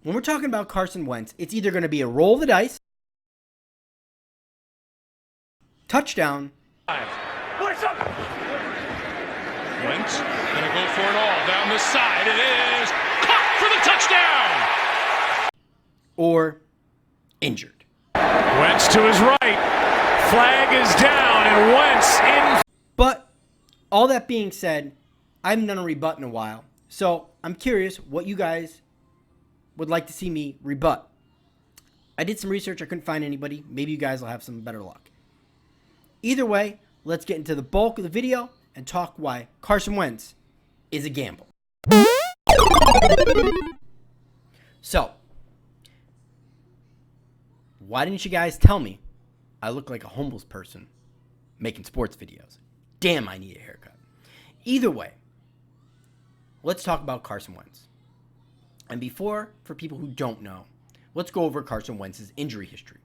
When we're talking about Carson Wentz, it's either going to be a roll of the dice, touchdown. Wentz gonna go for it all down the side. It is caught for the touchdown. Or injured. Wentz to his right. Flag is down and Wentz in. But all that being said, I haven't done a rebut in a while. So I'm curious what you guys would like to see me rebut. I did some research. I couldn't find anybody. Maybe you guys will have some better luck. Either way, let's get into the bulk of the video and talk why Carson Wentz is a gamble. So, why didn't you guys tell me I look like a homeless person making sports videos? Damn, I need a haircut. Either way, let's talk about Carson Wentz. And before, for people who don't know, let's go over Carson Wentz's injury history.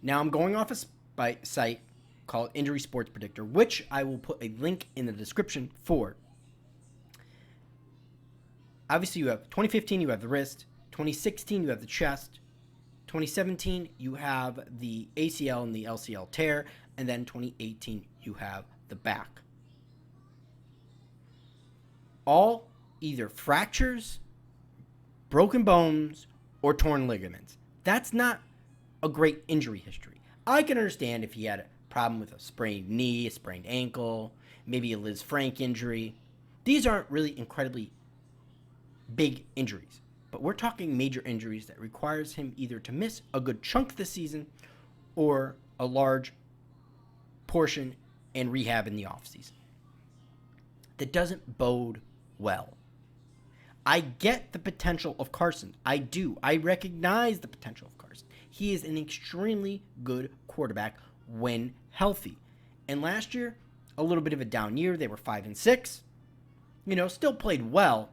Now, I'm going off a site called Injury Sports Predictor, which I will put a link in the description for. Obviously, you have 2015, you have the wrist. 2016, you have the chest. 2017, you have the ACL and the LCL tear. And then 2018, you have the back. All either fractures, broken bones, or torn ligaments. That's not a great injury history. I can understand if he had a problem with a sprained knee, a sprained ankle, maybe a Liz Frank injury. These aren't really incredibly big injuries, but we're talking major injuries that requires him either to miss a good chunk this season or a large portion and rehab in the offseason. That doesn't bode well. I get the potential of Carson. I do. I recognize the potential of Carson. He is an extremely good quarterback when healthy. And last year, a little bit of a down year. They were 5-6. Still played well,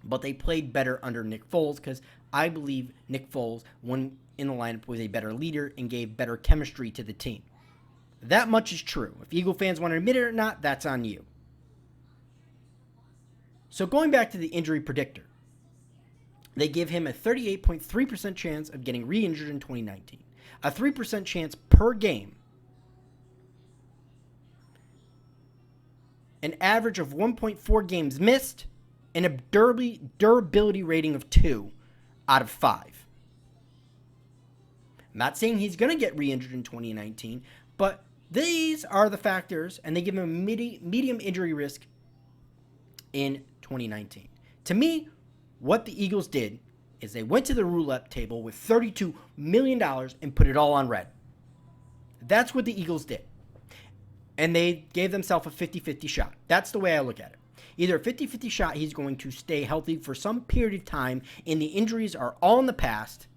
but they played better under Nick Foles because I believe Nick Foles, when in the lineup, was a better leader and gave better chemistry to the team. That much is true. If Eagle fans want to admit it or not, that's on you. So going back to the injury predictor, they give him a 38.3% chance of getting re-injured in 2019, a 3% chance per game, an average of 1.4 games missed, and a durability rating of 2 out of 5. I'm not saying he's going to get re-injured in 2019, but these are the factors, and they give him a medium injury risk in 2019. To me, what the Eagles did is they went to the roulette table with $32 million and put it all on red. That's what the Eagles did. And they gave themselves a 50-50 shot. That's the way I look at it. Either a 50-50 shot, he's going to stay healthy for some period of time, and the injuries are all in the past,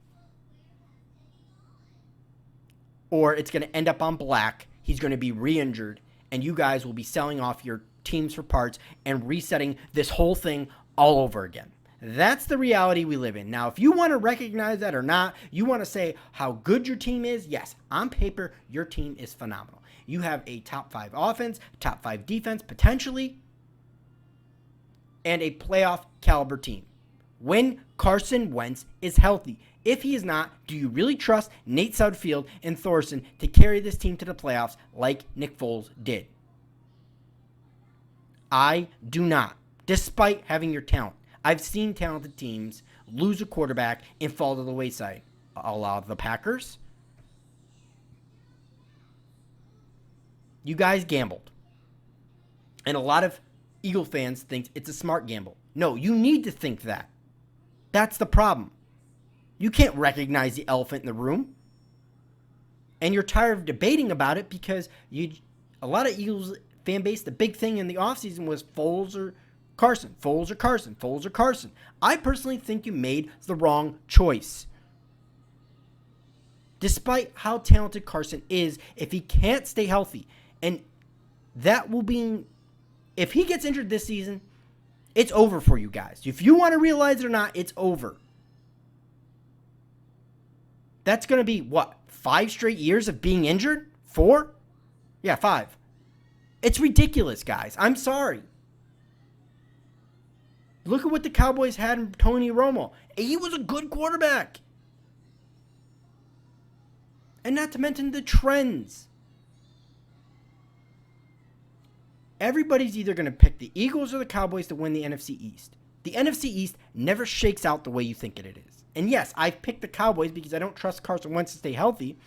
or it's going to end up on black. He's going to be re-injured, and you guys will be selling off your teams for parts and resetting this whole thing all over again. That's the reality we live in. Now, if you want to recognize that or not, you want to say how good your team is, yes, on paper, your team is phenomenal. You have a top 5 offense, top 5 defense, potentially, and a playoff caliber team. When Carson Wentz is healthy. If he is not, do you really trust Nate Sudfeld and Thorson to carry this team to the playoffs like Nick Foles did? I do not, despite having your talent. I've seen talented teams lose a quarterback and fall to the wayside. A lot of the Packers. You guys gambled. And a lot of Eagle fans think it's a smart gamble. No, you need to think that. That's the problem. You can't recognize the elephant in the room. And you're tired of debating about it because a lot of Eagles fan base, the big thing in the offseason was Foles or Carson, Foles or Carson, Foles or Carson. I personally think you made the wrong choice. Despite how talented Carson is, if he can't stay healthy, and that will be, if he gets injured this season, it's over for you guys. If you want to realize it or not, it's over. That's going to be, 5 straight years of being injured? 4? Yeah, 5. It's ridiculous, guys. I'm sorry. Look at what the Cowboys had in Tony Romo. He was a good quarterback. And not to mention the trends. Everybody's either going to pick the Eagles or the Cowboys to win the NFC East. The NFC East never shakes out the way you think it is. And yes, I've picked the Cowboys because I don't trust Carson Wentz to stay healthy.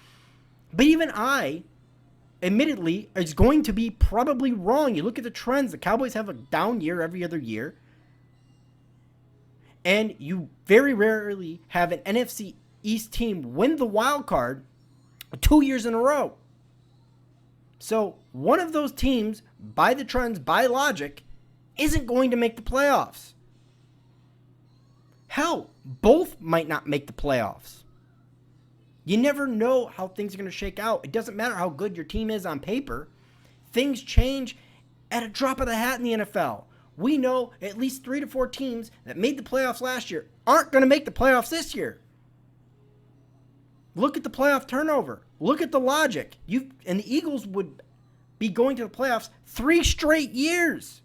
But even I, admittedly, is going to be probably wrong. You look at the trends. The Cowboys have a down year every other year. And you very rarely have an NFC East team win the wild card 2 years in a row. So one of those teams, by the trends, by logic, isn't going to make the playoffs. Hell, both might not make the playoffs. You never know how things are going to shake out. It doesn't matter how good your team is on paper. Things change at a drop of the hat in the NFL. We know at least 3 to 4 teams that made the playoffs last year aren't going to make the playoffs this year. Look at the playoff turnover. Look at the logic. And the Eagles would be going to the playoffs 3 straight years.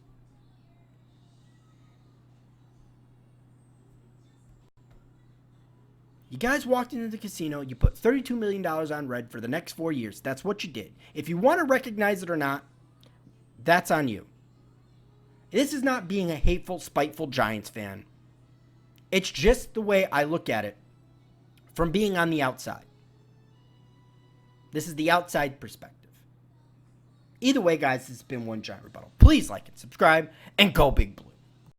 You guys walked into the casino, you put $32 million on red for the next 4 years. That's what you did. If you want to recognize it or not, that's on you. This is not being a hateful, spiteful Giants fan. It's just the way I look at it from being on the outside. This is the outside perspective. Either way, guys, this has been One Giant Rebuttal. Please like and subscribe, and go Big Blue.